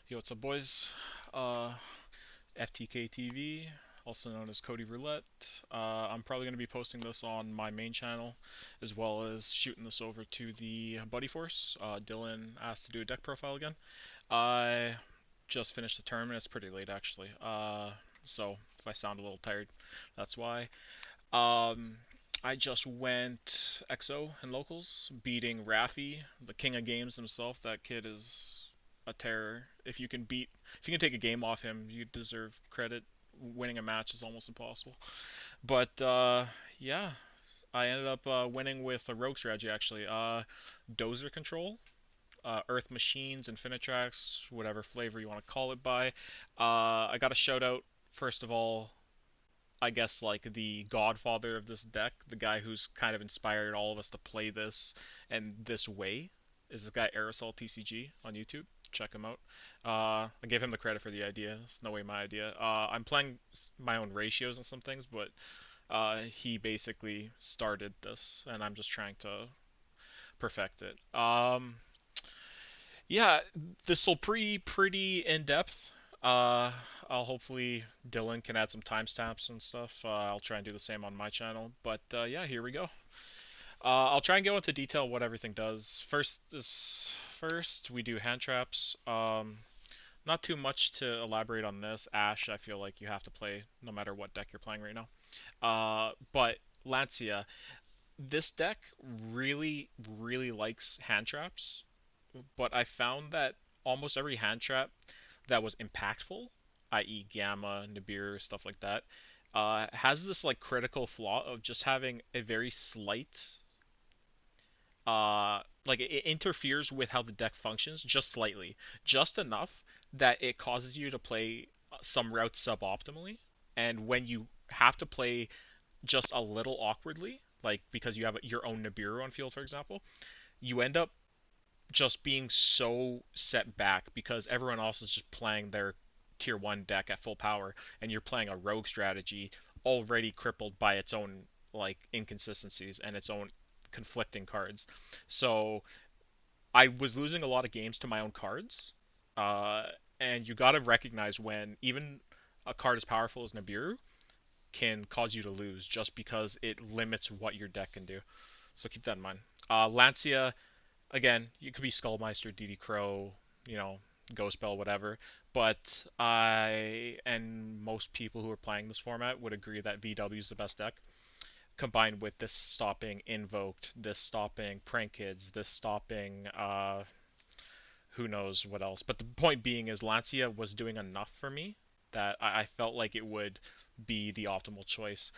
Yo, what's up, boys? FTK TV, also known as Cody Roulette. I'm probably going to be posting this on my main channel, as well as shooting this over to the Buddy Force. Dylan asked to do a deck profile again. I just finished the tournament. It's pretty late, actually. So if I sound a little tired, that's why. Um, I just went XO in locals, beating Raffy, the king of games himself. That kid is a terror. If you can take a game off him, you deserve credit. Winning a match is almost impossible. But yeah, I ended up winning with a rogue strategy actually. Dozer control, Earth Machines, Infinitrax, whatever flavor you want to call it by. I got a shout out first of all, I guess, like the godfather of this deck, the guy who's kind of inspired all of us to play this and this way, is this guy Aerosol TCG on YouTube. Check him out. I gave him the credit for the idea. It's no way my idea. I'm playing my own ratios and some things, but he basically started this, and I'm just trying to perfect it. Yeah, this will pretty in depth. Uh, I'll hopefully Dylan can add some timestamps and stuff. I'll try and do the same on my channel. But yeah, here we go. I'll try and go into detail what everything does. First we do hand traps. Not too much to elaborate on this. Ash, I feel like you have to play no matter what deck you're playing right now. But Lancia, this deck really likes hand traps, but I found that almost every hand trap that was impactful, i.e., Gamma, Nibiru, stuff like that, has this like critical flaw of just having a very slight, like it interferes with how the deck functions just slightly, just enough that it causes you to play some routes suboptimally, and when you have to play just a little awkwardly, like because you have your own Nibiru on field, for example, you end up just being so set back because everyone else is just playing their tier 1 deck at full power and you're playing a rogue strategy already crippled by its own like inconsistencies and its own conflicting cards. So I was losing a lot of games to my own cards. Uh, and you got to recognize when even a card as powerful as Nibiru can cause you to lose just because it limits what your deck can do. So keep that in mind. Lancia, again, you could be Skullmeister, DD Crow, you know, Ghost Bell, whatever. But I and most people who are playing this format would agree that VW is the best deck. Combined with this stopping Invoked, this stopping Prank Kids, this stopping who knows what else. But the point being is Lancia was doing enough for me that I felt like it would be the optimal choice.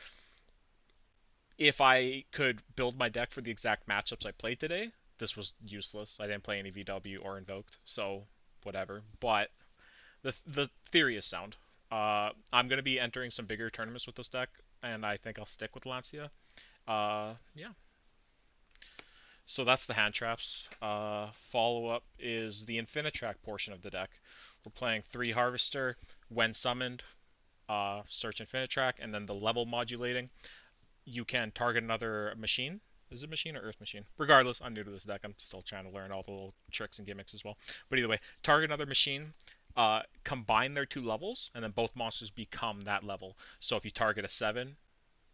If I could build my deck for the exact matchups I played today, this was useless. I didn't play any VW or Invoked, so whatever. But the theory is sound. I'm going to be entering some bigger tournaments with this deck, and I think I'll stick with Lancia. Yeah. So that's the hand traps. Follow up is the Infinitrack portion of the deck. We're playing 3 Harvester when summoned, search Infinitrack, and then the level modulating. You can target another machine. Is it machine or earth machine? Regardless, I'm new to this deck. I'm still trying to learn all the little tricks and gimmicks as well. But either way, target another machine, combine their 2 levels, and then both monsters become that level. So if you target a 7,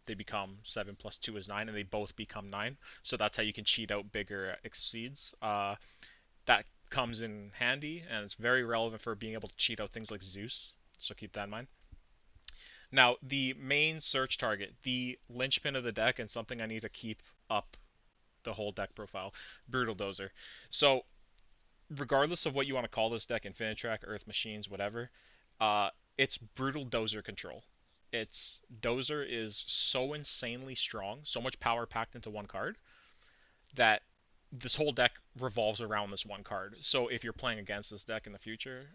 they become 7 plus 2 is 9, and they both become 9. So that's how you can cheat out bigger exceeds. That comes in handy, and it's very relevant for being able to cheat out things like Zeus. So keep that in mind. Now, the main search target, the linchpin of the deck, and something I need to keep up the whole deck profile, Brutal Dozer. So, regardless of what you want to call this deck, Infinitrack, Earth Machines, whatever, it's Brutal Dozer control. Its Dozer is so insanely strong, so much power packed into one card, that this whole deck revolves around this one card. So if you're playing against this deck in the future,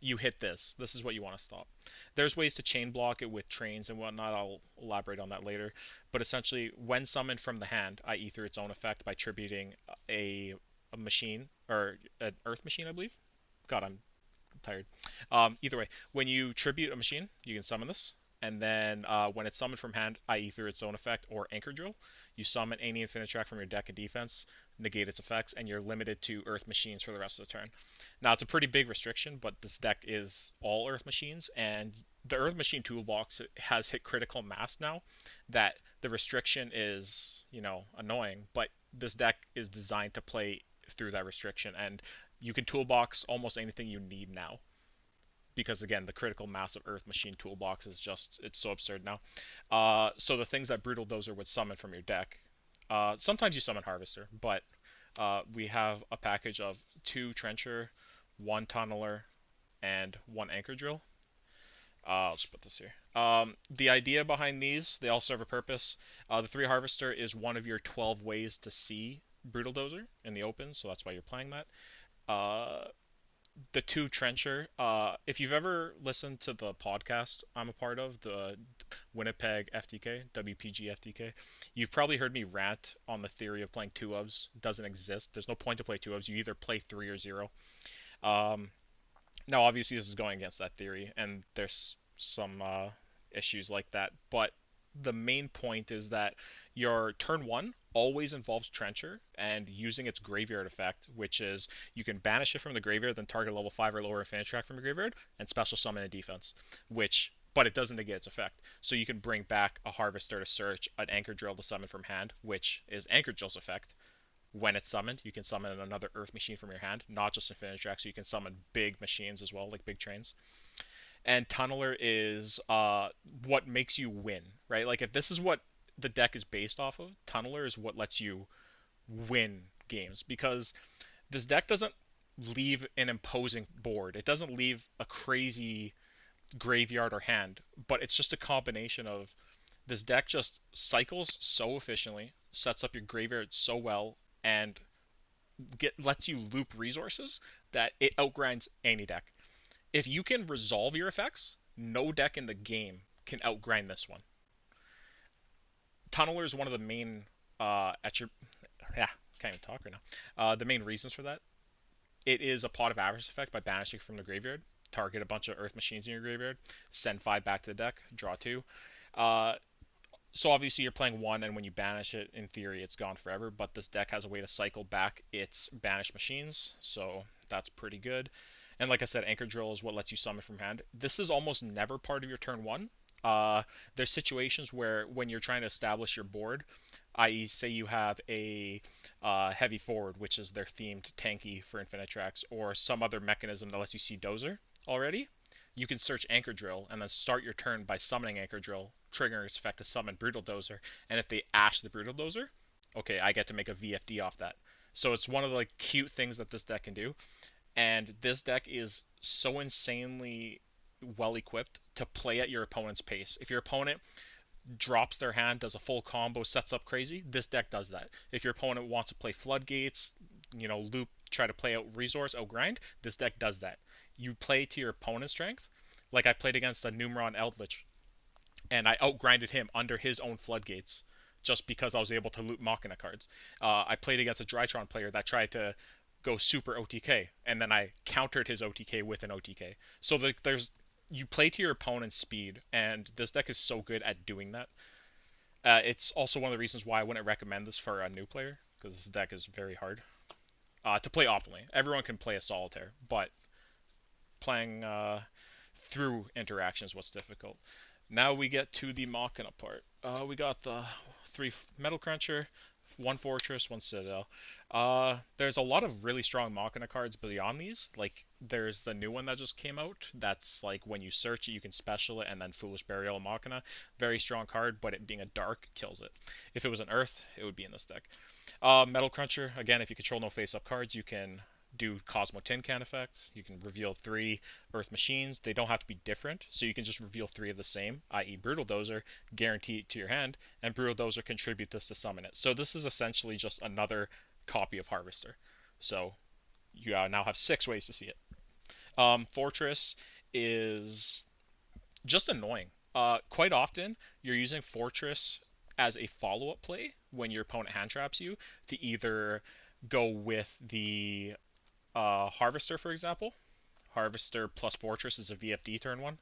you hit this. This is what you want to stop. There's ways to chain block it with trains and whatnot. I'll elaborate on that later. But essentially, when summoned from the hand, i.e., through its own effect by tributing a machine or an earth machine, I believe. God, I'm tired. Either way, when you tribute a machine, you can summon this, And then when it's summoned from hand, i.e. through its own effect or Anchor Drill, you summon any infinite track from your deck and defense, negate its effects, and you're limited to Earth Machines for the rest of the turn. Now, it's a pretty big restriction, but this deck is all Earth Machines, and the Earth Machine toolbox has hit critical mass now that the restriction is, annoying, but this deck is designed to play through that restriction, and you can toolbox almost anything you need now because again the critical mass of Earth Machine toolbox is just it's so absurd now. So the things that Brutal Dozer would summon from your deck, sometimes you summon Harvester, but we have a package of 2 Trencher, 1 Tunneler, and 1 Anchor Drill. I'll just put this here. The idea behind these, they all serve a purpose. The 3 Harvester is one of your 12 ways to see Brutal Dozer in the open, so that's why you're playing that. The 2 Trencher, if you've ever listened to the podcast I'm a part of, the Winnipeg FTK, WPG FTK, you've probably heard me rant on the theory of playing 2-ofs. It doesn't exist. There's no point to play 2-ofs. You either play 3 or 0. Um, Now, obviously, this is going against that theory, and there's some issues like that. But the main point is that your turn one always involves Trencher and using its graveyard effect, which is you can banish it from the graveyard, then target level 5 or lower infinite track from your graveyard, and special summon a defense, but it doesn't negate its effect. So you can bring back a Harvester to search, an Anchor Drill to summon from hand, which is Anchor Drill's effect. When it's summoned, you can summon another Earth Machine from your hand, not just Infinite Track, so you can summon big machines as well, like big trains. And Tunneler is what makes you win, right? Like if this is what the deck is based off of, Tunneler is what lets you win games because this deck doesn't leave an imposing board. It doesn't leave a crazy graveyard or hand, but it's just a combination of this deck just cycles so efficiently, sets up your graveyard so well, and lets you loop resources that it outgrinds any deck. If you can resolve your effects, no deck in the game can outgrind this one. Tunneler is one of the main yeah, can't even talk right now. The main reasons for that, it is a Pot of Avarice effect by banishing from the graveyard. Target a bunch of Earth Machines in your graveyard, send 5 back to the deck, draw 2. Uh, so obviously you're playing 1, and when you banish it, in theory, it's gone forever. But this deck has a way to cycle back its banished machines, so that's pretty good. And like I said, Anchor Drill is what lets you summon from hand. This is almost never part of your turn 1. There's situations where when you're trying to establish your board, i.e., say you have a heavy forward, which is their themed tanky for infinite tracks, or some other mechanism that lets you see Dozer already, you can search Anchor Drill and then start your turn by summoning Anchor Drill, triggering its effect to summon Brutal Dozer. And if they ash the Brutal Dozer, okay, I get to make a VFD off that. So it's one of the cute things that this deck can do. And this deck is so insanely well equipped to play at your opponent's pace. If your opponent drops their hand, does a full combo, sets up crazy, this deck does that. If your opponent wants to play floodgates, loop, try to play out resource, out grind, this deck does that. You play to your opponent's strength. Like I played against a Numeron Eldritch, and I outgrinded him under his own floodgates just because I was able to loot Machina cards. I played against a Drytron player that tried to go super OTK, and then I countered his OTK with an OTK. So there's you play to your opponent's speed, and this deck is so good at doing that. It's also one of the reasons why I wouldn't recommend this for a new player, because this deck is very hard to play optimally. Everyone can play a solitaire, but playing through interaction is what's difficult. Now we get to the Machina part. We got the 3 Metal Cruncher, 1 Fortress, 1 Citadel. There's a lot of really strong Machina cards beyond these. Like, there's the new one that just came out. That's like when you search it, you can special it, and then Foolish Burial Machina. Very strong card, but it being a dark kills it. If it was an Earth, it would be in this deck. Metal Cruncher, again, if you control no face-up cards, you can do Cosmo Tin Can effect. You can reveal 3 Earth Machines. They don't have to be different, so you can just reveal 3 of the same, i.e. Brutal Dozer, guarantee it to your hand, and Brutal Dozer contribute this to summon it. So this is essentially just another copy of Harvester. So you now have 6 ways to see it. Fortress is just annoying. Quite often, you're using Fortress as a follow-up play when your opponent hand traps you to either go with the Harvester, for example, Harvester plus Fortress is a VFD turn 1.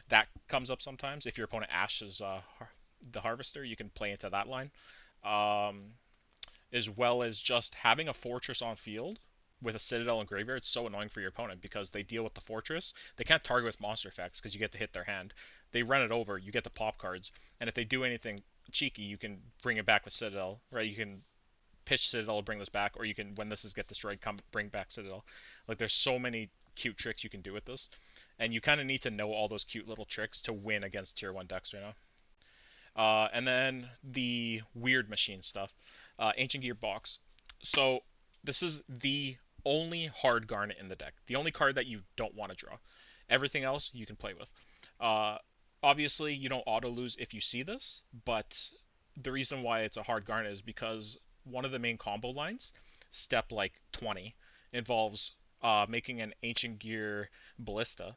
That comes up sometimes. If your opponent ashes the Harvester, you can play into that line. Um, as well as just having a Fortress on field with a Citadel and Graveyard. It's so annoying for your opponent because they deal with the Fortress. They can't target with monster effects because you get to hit their hand. They run it over, you get the pop cards, and if they do anything cheeky, you can bring it back with Citadel, right? You can pitch Citadel, bring this back, or you can, when this is get destroyed, come bring back Citadel. Like, there's so many cute tricks you can do with this, and you kind of need to know all those cute little tricks to win against tier 1 decks right now. And then the weird machine stuff. Ancient Gearbox. So this is the only hard Garnet in the deck. The only card that you don't want to draw. Everything else you can play with. Uh, Obviously, you don't auto lose if you see this, but the reason why it's a hard Garnet is because one of the main combo lines, step like 20, involves making an Ancient Gear Ballista,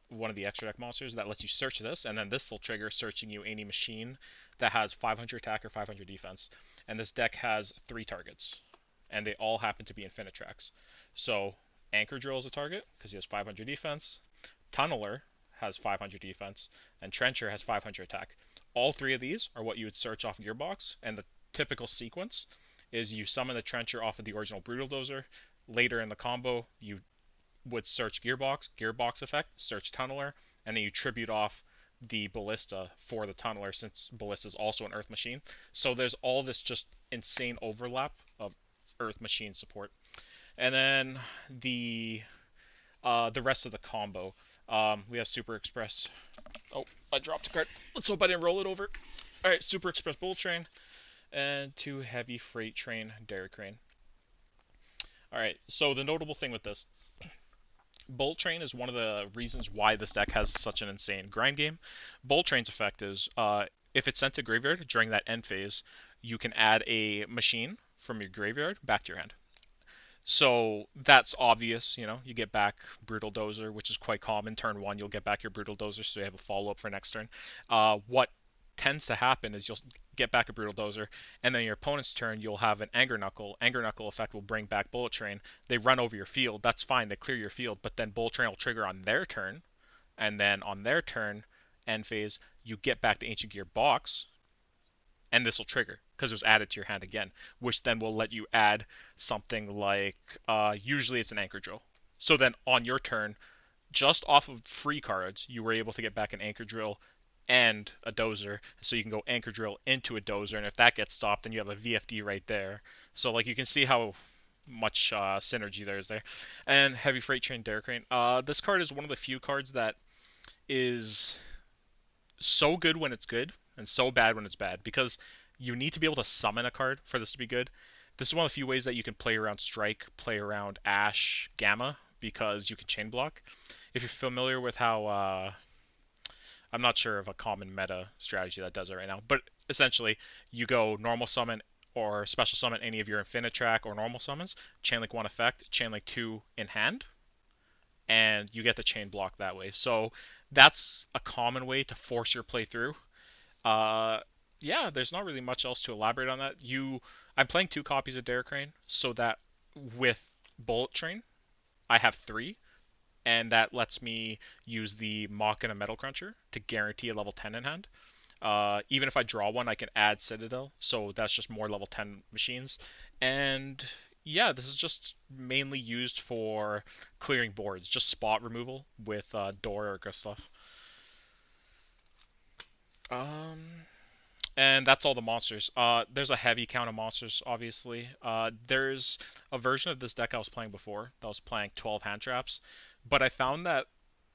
one of the extra deck monsters that lets you search this, and then this will trigger searching you any machine that has 500 attack or 500 defense. And this deck has 3 targets, and they all happen to be Infinitracks. So Anchor Drill is a target because he has 500 defense, Tunneler has 500 defense, and Trencher has 500 attack. All 3 of these are what you would search off Gearbox, and the typical sequence is you summon the Trencher off of the original Brutal Dozer. Later in the combo, you would search Gearbox effect, search Tunneler, and then you tribute off the Ballista for the Tunneler since Ballista is also an Earth Machine. So there's all this just insane overlap of Earth Machine support. And then the rest of the combo. We have Super Express. Oh, I dropped a card. Let's hope I didn't roll it over. Alright, Super Express Bullet Train and 2 Heavy Freight Train Dairy Crane. Alright, so the notable thing with this, Bullet Train is one of the reasons why this deck has such an insane grind game. Bullet Train's effect is, if it's sent to graveyard during that end phase, you can add a machine from your graveyard back to your hand. So that's obvious, you get back Brutal Dozer, which is quite common. Turn 1, you'll get back your Brutal Dozer, so you have a follow-up for next turn. What tends to happen is you'll get back a Brutal Dozer, and then your opponent's turn, you'll have an Anger Knuckle. Anger Knuckle effect will bring back Bullet Train. They run over your field. That's fine. They clear your field, but then Bullet Train will trigger on their turn, and then on their turn, end phase, you get back the Ancient Gear box, and this will trigger because it was added to your hand again, which then will let you add something like, usually it's an Anchor Drill. So then on your turn, just off of free cards, you were able to get back an Anchor Drill and a Dozer, so you can go Anchor Drill into a Dozer, and if that gets stopped, then you have a VFD right there. So like you can see how much synergy there is there. And Heavy Freight Train Dairy Crane. This card is one of the few cards that is so good when it's good and so bad when it's bad, because you need to be able to summon a card for this to be good. This is one of the few ways that you can play around Strike, play around Ash, Gamma, because you can chain block. If you're familiar with how, I'm not sure of a common meta strategy that does it right now, but essentially you go normal summon or special summon any of your Infinitrack or normal summons, Chainlink 1 effect, Chainlink 2 in hand, and you get the chain block that way. So that's a common way to force your play through. Yeah, there's not really much else to elaborate on that. I'm playing 2 copies of Dairy Crane, so that with Bullet Train, I have 3, and that lets me use the Mock and a Metal Cruncher to guarantee a level 10 in hand. Even if I draw one, I can add Citadel, so that's just more level 10 machines. And yeah, this is just mainly used for clearing boards, just spot removal with Door or Gustav. And that's all the monsters. There's a heavy count of monsters, obviously. There's a version of this deck I was playing before that was playing 12 hand traps, but I found that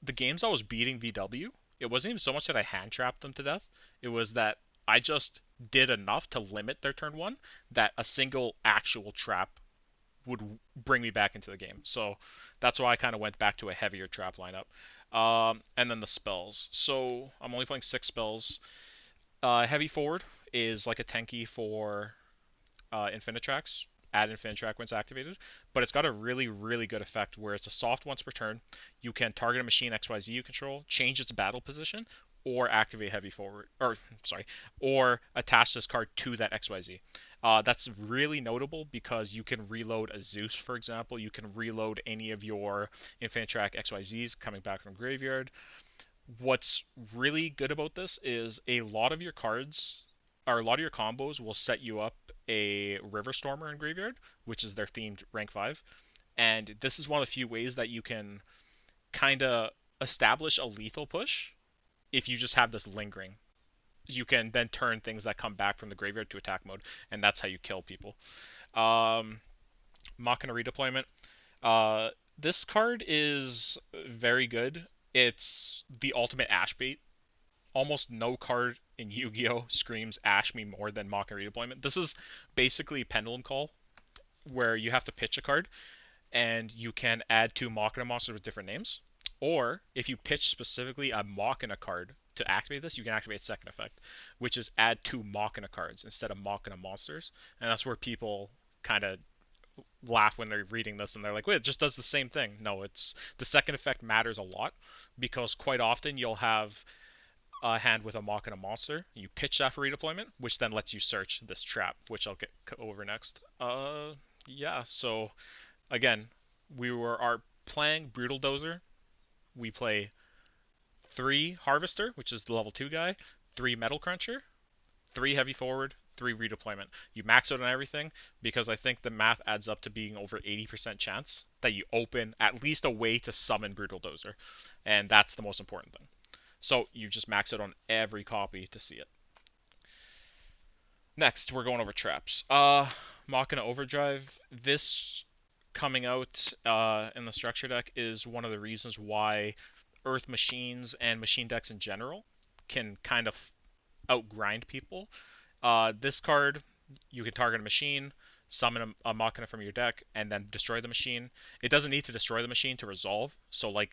the games I was beating VW, it wasn't even so much that I hand trapped them to death. It was that I just did enough to limit their turn 1 that a single actual trap would bring me back into the game. So that's why I kind of went back to a heavier trap lineup. And then the spells. So I'm only playing 6 spells. Heavy Forward is like a Tenki for Infinitracks. Add Infinitrack when it's activated, but it's got a really, really good effect where it's a soft once per turn. You can target a machine XYZ you control, change its battle position, or activate heavy forward, or sorry, or attach this card to that XYZ. That's really notable because you can reload a Zeus, for example. You can reload any of your Infantrack XYZs coming back from graveyard. What's really good about this is a lot of your cards, or a lot of your combos, will set you up a River Stormer in graveyard, which is their themed rank 5. And this is one of the few ways that you can kind of establish a lethal push if you just have this lingering. You can then turn things that come back from the graveyard to attack mode, and that's how you kill people. Um, Machina redeployment. Uh, this card is very good. It's the ultimate Ash bait. Almost no card in Yu-Gi-Oh! Screams Ash me more than Machina redeployment. This is basically Pendulum Call, where you have to pitch a card, and you can add 2 Machina monsters with different names. Or if you pitch specifically a Machina card to activate this, you can activate second effect, which is add 2 Machina cards instead of Machina monsters. And that's where people kind of laugh when they're reading this and they're like, wait, it just does the same thing. No, it's the second effect matters a lot because quite often you'll have a hand with a Machina monster. You pitch that for redeployment, which then lets you search this trap, which I'll get over next. Yeah, so again, we are playing Brutal Dozer. We play 3 Harvester, which is the level 2 guy, 3 Metal Cruncher, 3 Heavy Forward, 3 Redeployment. You max out on everything because I think the math adds up to being over 80% chance that you open at least a way to summon Brutal Dozer. And that's the most important thing. So you just max out on every copy to see it. Next, we're going over traps. Machina Overdrive. This coming out in the structure deck is one of the reasons why Earth machines and machine decks in general can kind of outgrind people. This card, you can target a machine, summon a Machina from your deck, and then destroy the machine. It doesn't need to destroy the machine to resolve. So like,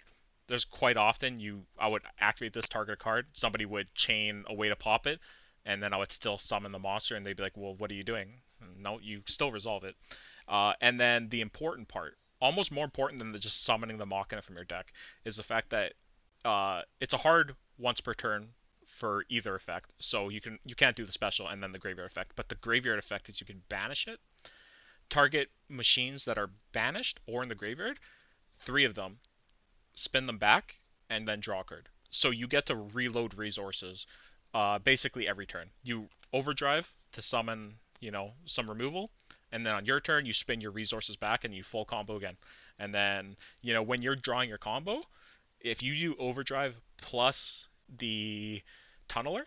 there's quite often I would activate this, target a card, somebody would chain a way to pop it, and then I would still summon the monster, and they'd be like, well, what are you doing? No, you still resolve it. And then the important part, almost more important than just summoning the Machina from your deck, is the fact that it's a hard once per turn for either effect. So you can't do the special and then the graveyard effect. But the graveyard effect is you can banish it, target machines that are banished or in the graveyard, 3 of them, spin them back, and then draw a card. So you get to reload resources basically every turn. You overdrive to summon, some removal, and then on your turn you spin your resources back and you full combo again. And then, when you're drawing your combo, if you do overdrive plus the tunneler,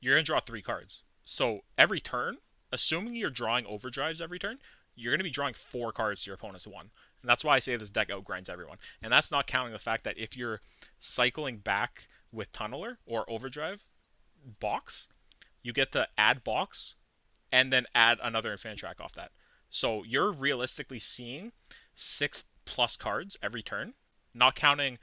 you're going to draw 3 cards. So every turn, assuming you're drawing overdrives every turn, you're going to be drawing 4 cards to your opponent's 1. And that's why I say this deck outgrinds everyone. And that's not counting the fact that if you're cycling back with tunneler or overdrive box, you get to add box and then add another Infantrack off that. So you're realistically seeing 6 plus cards every turn, not counting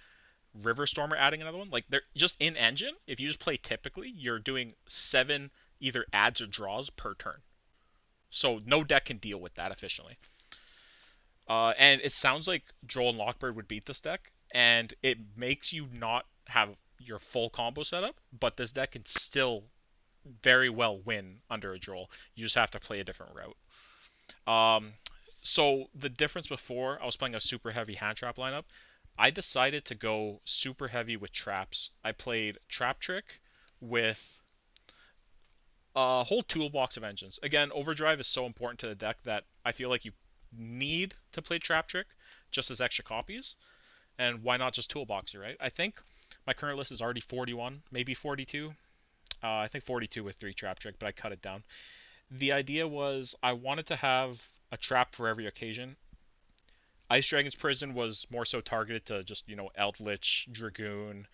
River Stormer adding another one. Like, they're just in engine, if you just play typically, you're doing 7 either adds or draws per turn. So no deck can deal with that efficiently. And it sounds like Droll and Lockbird would beat this deck, and it makes you not have your full combo setup, but this deck can still very well win under a Droll. You just have to play a different route. So the difference before, I was playing a super heavy hand trap lineup. I decided to go super heavy with traps. I played Trap Trick with a whole toolbox of engines. Again, Overdrive is so important to the deck that I feel like you need to play Trap Trick just as extra copies. And why not just toolbox it, right? I think my current list is already 41, maybe 42. I think 42 with 3 Trap Trick, but I cut it down. The idea was I wanted to have a trap for every occasion. Ice Dragon's Prison was more so targeted to just, Eldritch, Dragoon,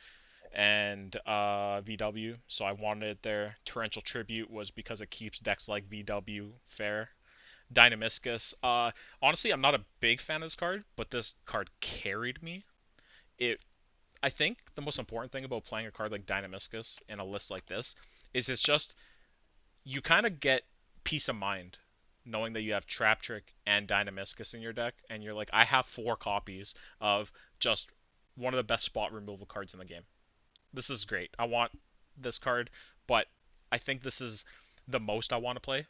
and VW, so I wanted it there. Torrential Tribute was because it keeps decks like VW fair. Dynamiscus. Honestly, I'm not a big fan of this card, but this card carried me. I think the most important thing about playing a card like Dynamiscus in a list like this is it's just, you kind of get peace of mind knowing that you have Trap Trick and Dynamiscus in your deck, and you're like, I have 4 copies of just one of the best spot removal cards in the game. This is great. I want this card, but I think this is the most I want to play.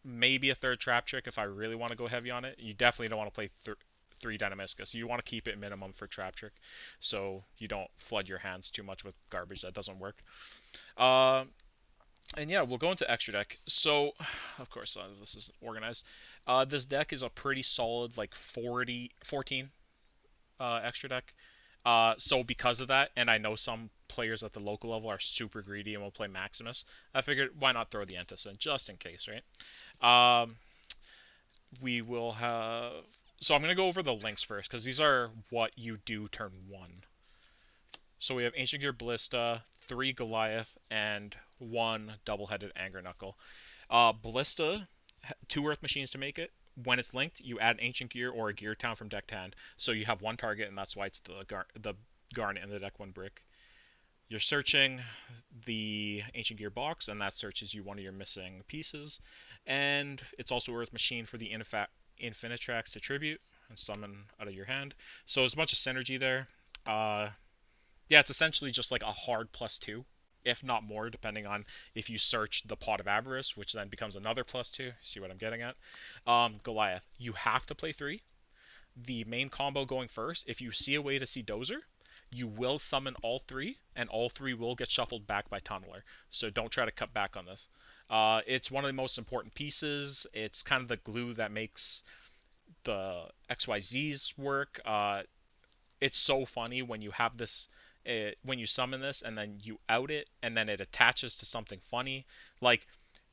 Maybe a third trap trick if I really want to go heavy on it. You definitely don't want to play three Dynamiscus. You want to keep it minimum for trap trick, so you don't flood your hands too much with garbage that doesn't work. Uh, and yeah, we'll go into extra deck. So, of course, this is organized. This deck is a pretty solid, like 14 extra deck. So because of that, and I know some players at the local level are super greedy and will play Maximus, I figured why not throw the Entis in just in case, right? We will have. So I'm gonna go over the links first because these are what you do turn one. So we have Ancient Gear Ballista, 3 Goliath, and 1 double-headed Anger Knuckle. Ballista, 2 Earth Machines to make it. When it's linked, you add an Ancient Gear or a Gear Town from deck to hand. So you have one target, and that's why it's the Garnet in the deck 1 brick. You're searching the Ancient Gear box, and that searches you one of your missing pieces. And it's also Earth Machine for the Infinitrax to tribute and summon out of your hand. So there's a bunch of synergy there. Yeah, it's essentially just like a hard +2, if not more, depending on if you search the Pot of Avarice, which then becomes another +2. See what I'm getting at? Goliath, you have to play 3. The main combo going first, if you see a way to see Dozer, you will summon all 3, and all 3 will get shuffled back by Tunneler. So don't try to cut back on this. It's one of the most important pieces. It's kind of the glue that makes the XYZs work. It's so funny when you have this when you summon this and then you out it and then it attaches to something funny. Like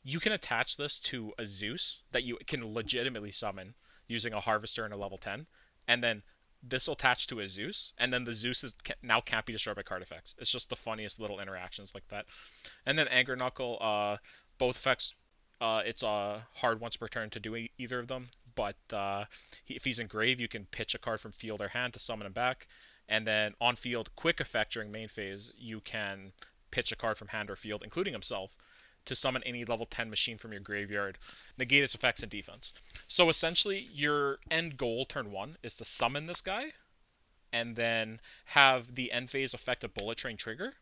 you can attach this to a Zeus that you can legitimately summon using a Harvester and a level 10, and then this will attach to a Zeus, and then the Zeus now can't be destroyed by card effects. It's just the funniest little interactions like that. And then Anger Knuckle, both effects, it's hard once per turn to do either of them. But if he's in grave, you can pitch a card from field or hand to summon him back. And then on field, quick effect during main phase, you can pitch a card from hand or field, including himself, to summon any level 10 machine from your graveyard, negate its effects and defense. So essentially, your end goal turn 1 is to summon this guy, and then have the end phase effect a bullet train trigger,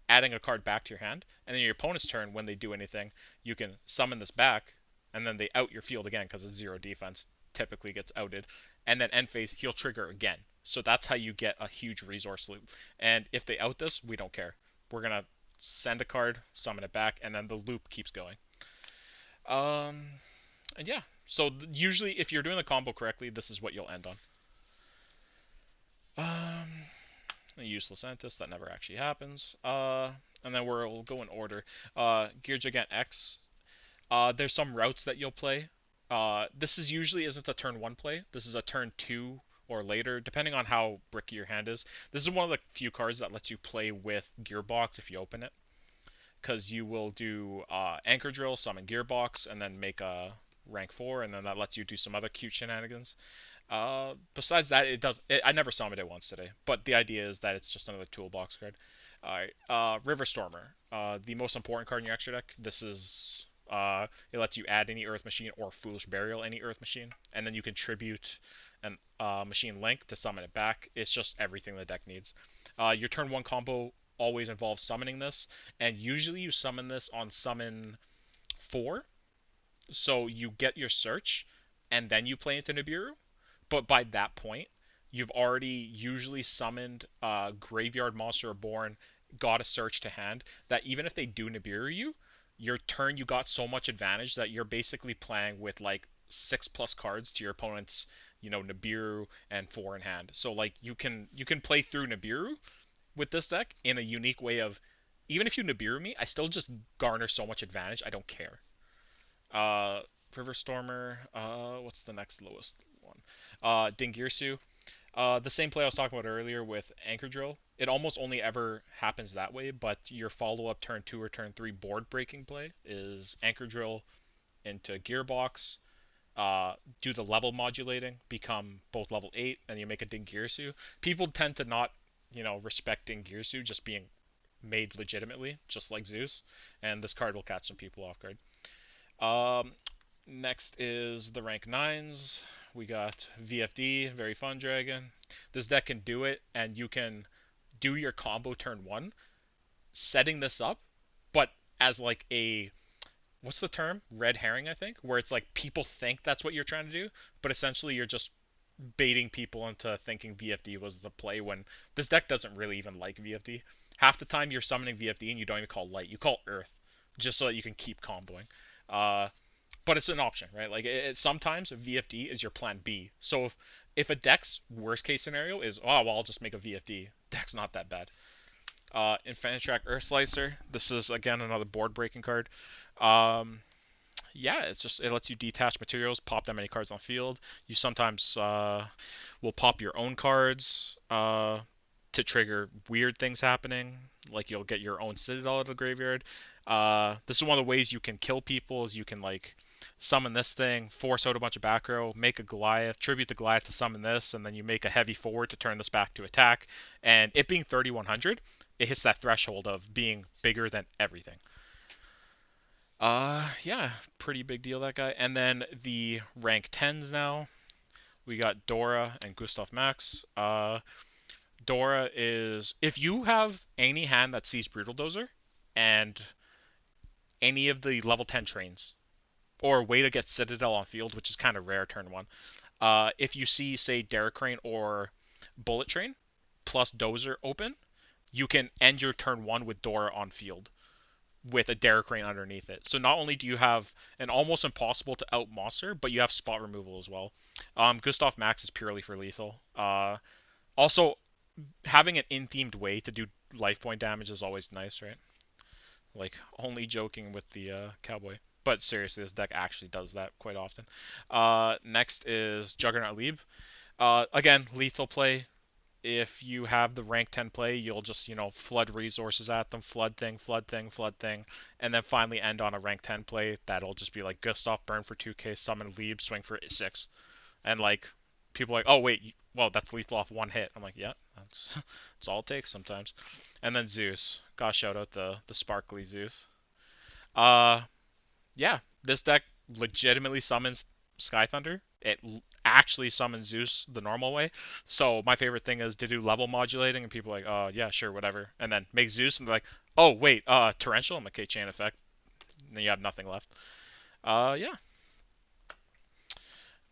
adding a card back to your hand, and then your opponent's turn, when they do anything, you can summon this back, and then they out your field again because it's 0 defense, typically gets outed, and then end phase, he'll trigger again. So that's how you get a huge resource loop. And if they out this, we don't care. We're going to send a card, summon it back, and then the loop keeps going. And yeah, so usually if you're doing the combo correctly, this is what you'll end on. A useless Entis, that never actually happens. And then we'll go in order. Gear Gigant X. There's some routes that you'll play. This usually isn't a turn 1 play. This is a turn 2 or later, depending on how bricky your hand is. This is one of the few cards that lets you play with Gearbox if you open it. Because you will do Anchor Drill, summon Gearbox, and then make a rank 4, and then that lets you do some other cute shenanigans. Besides that, I never summoned it once today, but the idea is that it's just another toolbox card. Alright, River Stormer. The most important card in your extra deck. This is... it lets you add any Earth Machine or Foolish Burial any Earth Machine, and then you can tribute an Machine Link to summon it back. It's just everything the deck needs. Your turn 1 combo always involves summoning this, and usually you summon this on summon 4, so you get your search, and then you play into Nibiru. But by that point, you've already usually summoned a Graveyard Monster Reborn, got a search to hand, that even if they do Nibiru you, your turn you got so much advantage that you're basically playing with like 6+ cards to your opponent's, Nibiru and 4 in hand. So like you can play through Nibiru with this deck in a unique way of, even if you Nibiru me, I still just garner so much advantage, I don't care. River Stormer, what's the next lowest one? Dingirsu. The same play I was talking about earlier with Anchor Drill. It almost only ever happens that way, but your follow-up turn 2 or turn 3 board-breaking play is Anchor Drill into Gearbox, do the level modulating, become both level 8, and you make a Dingirsu. People tend to not, respect Dingirsu just being made legitimately, just like Zeus, and this card will catch some people off guard. Next is the rank 9s. We got VFD, Very Fun Dragon. This deck can do it, and you can do your combo turn 1, setting this up, but as like a, what's the term? Red herring, I think, where it's like people think that's what you're trying to do, but essentially you're just baiting people into thinking VFD was the play when this deck doesn't really even like VFD. Half the time you're summoning VFD and you don't even call light, you call earth, just so that you can keep comboing. Uh, but it's an option, right? Like sometimes VFD is your plan B. So if a deck's worst case scenario is, oh well, I'll just make a VFD, deck's not that bad. Infinitrack Earth Slicer. This is again another board breaking card. Um, yeah, it's just it lets you detach materials, pop that many cards on field. You sometimes will pop your own cards to trigger weird things happening, like you'll get your own Citadel out of the graveyard. This is one of the ways you can kill people. Is you can like summon this thing, force out a bunch of back row, make a Goliath, tribute the Goliath to summon this, and then you make a heavy forward to turn this back to attack. And it being 3100, it hits that threshold of being bigger than everything. Yeah, pretty big deal, that guy. And then the rank 10s now. We got Dora and Gustav Max. Dora is, if you have any hand that sees Brutal Dozer and any of the level 10 trains, or a way to get Citadel on field, which is kind of rare turn 1. If you see, say, Derek Crane or Bullet Train plus Dozer open, you can end your turn 1 with Dora on field with a Derek Crane underneath it. So not only do you have an almost impossible to out monster, but you have spot removal as well. Gustav Max is purely for lethal. Also, having an in-themed way to do life point damage is always nice, right? Like, only joking with the cowboy. But seriously, this deck actually does that quite often. Next is Juggernaut Lieb. Again, lethal play. If you have the rank 10 play, you'll just, flood resources at them, flood thing, flood thing, flood thing, and then finally end on a rank 10 play. That'll just be like Gustav, burn for 2k, summon Lieb, swing for 6. And like, people are like, oh wait, well, that's lethal off one hit. I'm like, yeah, that's all it takes sometimes. And then Zeus. Gotta shout out the sparkly Zeus. Uh, yeah, this deck legitimately summons Sky Thunder. It actually summons Zeus the normal way. So my favorite thing is to do level modulating, and people are like, oh yeah, sure, whatever, and then make Zeus, and they're like, oh wait, torrential. I'm like, okay, chain effect. And then you have nothing left. Yeah.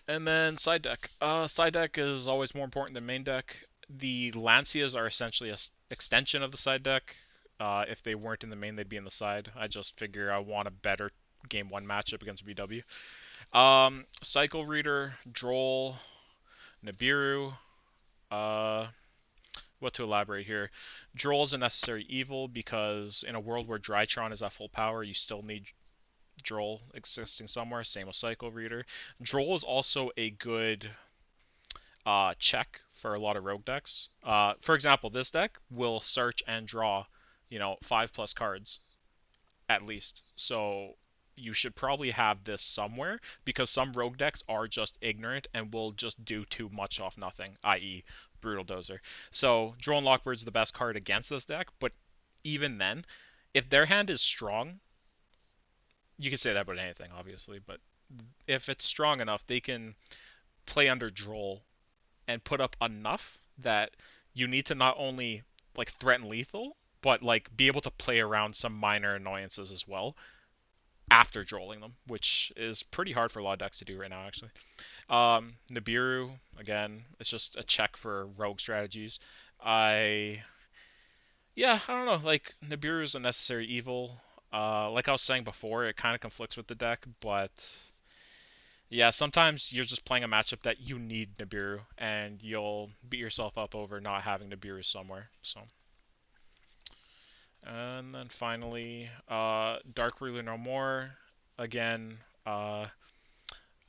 And then side deck. Side deck is always more important than main deck. The Lancias are essentially an extension of the side deck. If they weren't in the main, they'd be in the side. I just figure I want a better game 1 matchup against VW. Cycle Reader, Droll, Nibiru. Uh, what to elaborate here? Droll is a necessary evil because in a world where Drytron is at full power, you still need Droll existing somewhere. Same with Cycle Reader. Droll is also a good check for a lot of rogue decks. For example, this deck will search and draw, 5+ cards at least. So you should probably have this somewhere because some rogue decks are just ignorant and will just do too much off nothing, i.e. Brutal Dozer. So Drone Lockbird's the best card against this deck, but even then, if their hand is strong, you can say that about anything, obviously, but if it's strong enough, they can play under Droll and put up enough that you need to not only like threaten lethal, but like be able to play around some minor annoyances as well after drolling them, which is pretty hard for a lot of decks to do right now, actually. Nibiru, again, it's just a check for rogue strategies. Yeah, I don't know. Like, Nibiru is a necessary evil. Like I was saying before, it kind of conflicts with the deck, but yeah, sometimes you're just playing a matchup that you need Nibiru, and you'll beat yourself up over not having Nibiru somewhere. So, and then finally, Dark Ruler No More. Again, I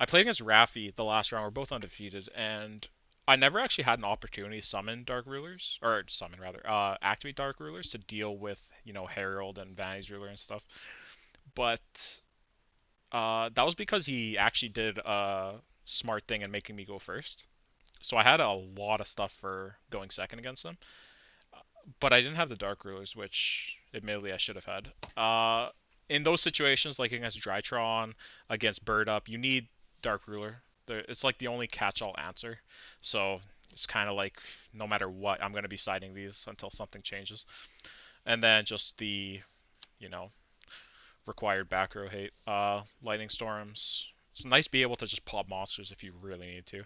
played against Raffi the last round. We're both undefeated, and I never actually had an opportunity to summon Dark Rulers, or summon rather, activate Dark Rulers to deal with, Herald and Vanity's Ruler and stuff. But that was because he actually did a smart thing in making me go first. So I had a lot of stuff for going second against him. But I didn't have the Dark Rulers, which admittedly I should have had. In those situations, like against Drytron, against Bird Up, you need Dark Ruler. It's like the only catch-all answer. So it's kind of like no matter what, I'm going to be siding these until something changes. And then just the, you know, required back row hate. Lightning Storms. It's nice to be able to just pop monsters if you really need to.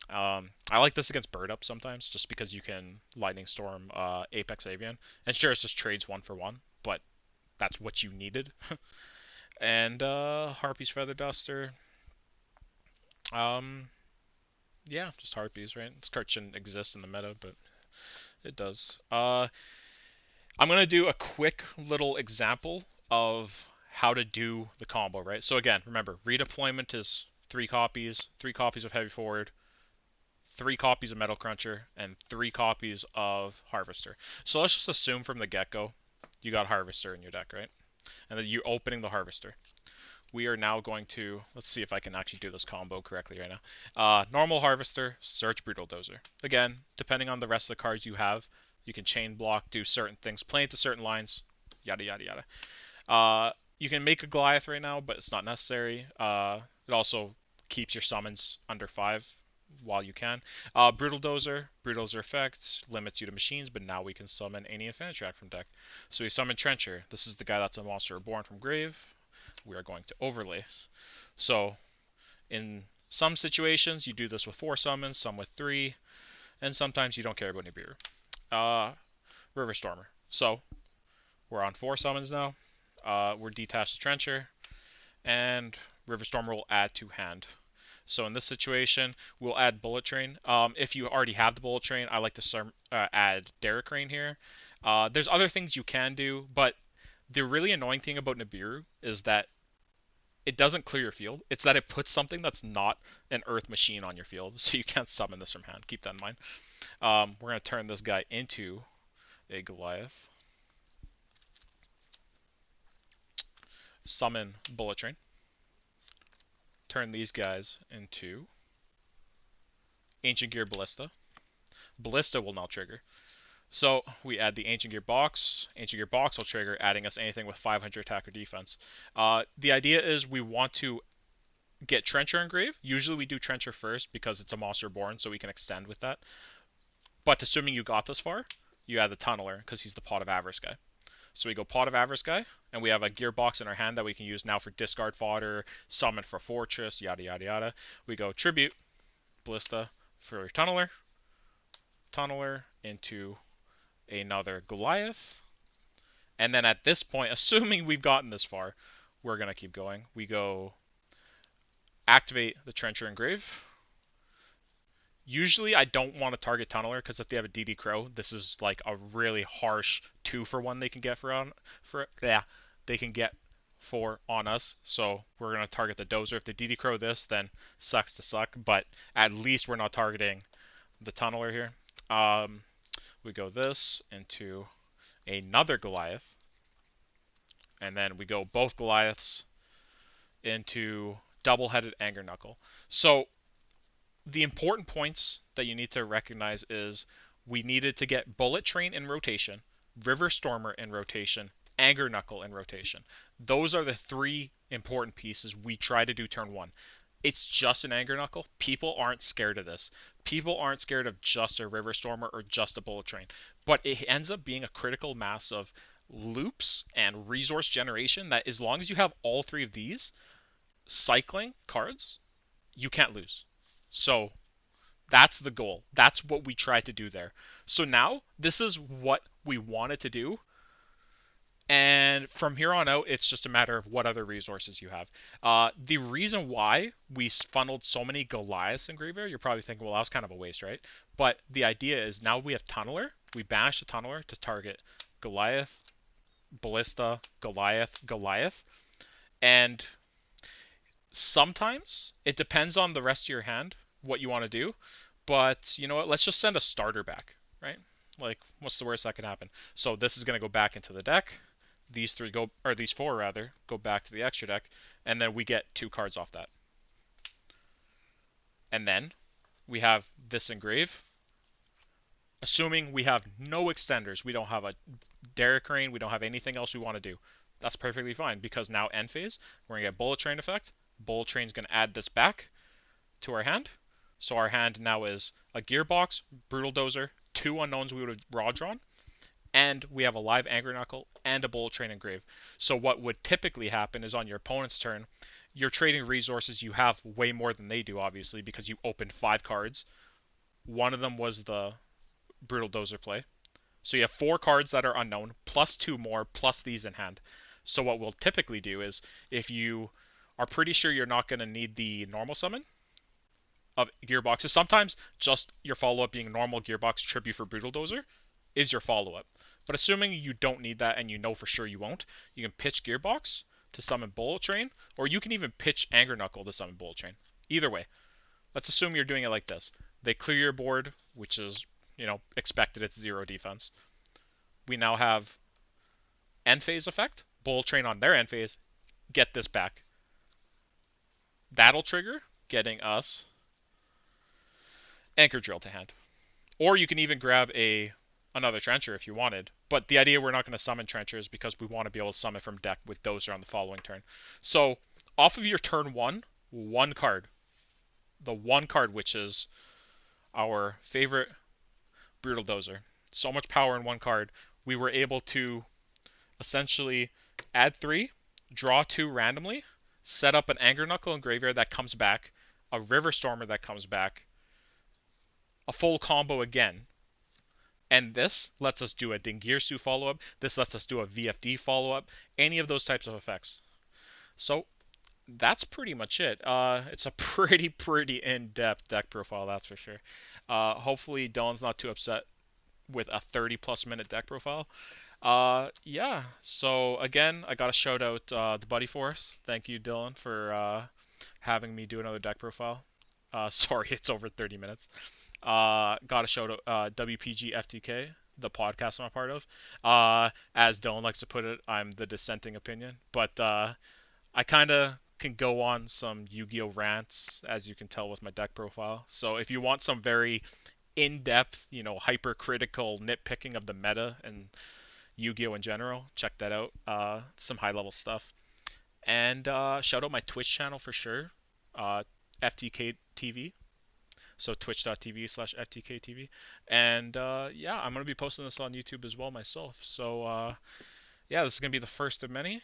I like this against Bird Up sometimes, just because you can Lightning Storm Apex Avian. And sure, it's just trades 1-for-1, but that's what you needed. And Harpy's Feather Duster. Um, yeah, just Harpies, right? This card shouldn't exist in the meta, but it does. I'm going to do a quick little example of how to do the combo, right? So again, remember, redeployment is 3 copies of Heavy Forward, 3 copies of Metal Cruncher, and 3 copies of Harvester. So let's just assume from the get-go you got Harvester in your deck, right? And then you're opening the Harvester. We are now going to, let's see if I can actually do this combo correctly right now. Normal Harvester, search Brutal Dozer. Again, depending on the rest of the cards you have, you can chain block, do certain things, play into certain lines, yada yada yada. You can make a Goliath right now, but it's not necessary. It also keeps your summons under 5 while you can. Brutal Dozer effect limits you to machines, but now we can summon any Infinity Track from deck. So we summon Trencher. This is the guy that's a monster reborn from grave. We are going to overlay. So in some situations, you do this with 4 summons, some with 3, and sometimes you don't care about Nibiru. River Stormer. So we're on 4 summons now. We're detached to Trencher, and River Stormer will add to hand. So in this situation, we'll add Bullet Train. If you already have the Bullet Train, I like to add Derrick Rain here. There's other things you can do, but the really annoying thing about Nibiru is that it doesn't clear your field. It's that it puts something that's not an Earth machine on your field, so you can't summon this from hand. Keep that in mind. We're going to turn this guy into a Goliath. Summon Bullet Train. Turn these guys into Ancient Gear Ballista. Ballista will now trigger. So we add the Ancient Gear box. Ancient Gear box will trigger, adding us anything with 500 attack or defense. The idea is we want to get Trencher engraved. Usually we do Trencher first because it's a monster born, so we can extend with that. But assuming you got this far, you add the Tunneler because he's the Pot of Avarice guy. So we go Pot of Avarice guy, and we have a Gearbox in our hand that we can use now for discard fodder, summon for Fortress, yada yada yada. We go Tribute, Ballista for Tunneler, Tunneler into another Goliath. And then at this point, assuming we've gotten this far, we're going to keep going. We go activate the Trencher Engrave. Usually I don't want to target Tunneler because if they have a DD Crow, this is like a really harsh 2-for-1 they can get they can get on us. So we're going to target the Dozer. If they DD Crow this, then sucks to suck, but at least we're not targeting the Tunneler here. We go this into another Goliath, and then we go both Goliaths into double-headed Anger Knuckle. So the important points that you need to recognize is we needed to get Bullet Train in rotation, River Stormer in rotation, Anger Knuckle in rotation. Those are the 3 important pieces we try to do turn 1. It's just an Anger Knuckle. People aren't scared of this. People aren't scared of just a River Stormer or just a Bullet Train. But it ends up being a critical mass of loops and resource generation that as long as you have all 3 of these cycling cards, you can't lose. So that's the goal. That's what we tried to do there. So now this is what we wanted to do. And from here on out, it's just a matter of what other resources you have. The reason why we funneled so many Goliaths in Graveyard, you're probably thinking, well, that was kind of a waste, right? But the idea is now we have Tunneler. We banish the Tunneler to target Goliath, Ballista, Goliath, Goliath. And sometimes it depends on the rest of your hand, what you want to do. But you know what? Let's just send a starter back, right? Like, what's the worst that can happen? So this is going to go back into the deck. These 4 rather, go back to the extra deck, and then we get 2 cards off that. And then we have this engrave. Assuming we have no extenders, we don't have a Derrick Rain, we don't have anything else we want to do. That's perfectly fine because now end phase, we're going to get Bullet Train effect. Bullet Train's going to add this back to our hand. So our hand now is a Gearbox, Brutal Dozer, 2 unknowns we would have raw drawn, and we have a live Angry Knuckle and a Bullet Train engrave. So what would typically happen is on your opponent's turn, you're trading resources. You have way more than they do, obviously, because you opened 5 cards. One of them was the Brutal Dozer play. So you have 4 cards that are unknown, plus 2 more, plus these in hand. So what we'll typically do is, if you are pretty sure you're not going to need the normal summon of gearboxes, sometimes just your follow-up being normal gearbox tribute for Brutal Dozer is your follow-up. But assuming you don't need that and you know for sure you won't, you can pitch gearbox to summon Bullet Train, or you can even pitch Anger Knuckle to summon Bullet Train. Either way, let's assume you're doing it like this. They clear your board, which is, expected, it's 0 defense. We now have end phase effect. Bullet Train on their end phase. Get this back. That'll trigger, getting us Anchor Drill to hand. Or you can even grab another Trencher if you wanted. But the idea we're not going to summon Trenchers because we want to be able to summon from deck with Dozer on the following turn. So off of your turn 1 card. The 1 card, which is our favorite Brutal Dozer. So much power in 1 card. We were able to essentially add 3, draw 2 randomly, set up an Anger Knuckle and Graveyard that comes back, a River Stormer that comes back, a full combo again. And this lets us do a Dingirsu follow-up. This lets us do a VFD follow-up. Any of those types of effects. So that's pretty much it. It's a pretty in-depth deck profile, that's for sure. Hopefully Dylan's not too upset with a 30+ minute deck profile. Yeah. So again, I got to shout out the Buddy Force. Thank you, Dylan, for having me do another deck profile. Sorry, it's over 30 minutes. Got to shout out WPG FTK, the podcast I'm a part of. As Dylan likes to put it, I'm the dissenting opinion, but I kind of can go on some Yu-Gi-Oh rants, as you can tell with my deck profile. So if you want some very in-depth, hypercritical nitpicking of the meta and Yu-Gi-Oh in general, check that out. Some high-level stuff. And shout out my Twitch channel for sure, FTK TV. So twitch.tv/FTKTV. And yeah, I'm going to be posting this on YouTube as well myself. So yeah, this is going to be the first of many.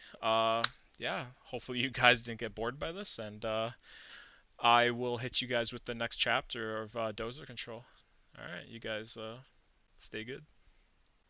Yeah, hopefully you guys didn't get bored by this. And I will hit you guys with the next chapter of Dozer Control. All right, you guys stay good.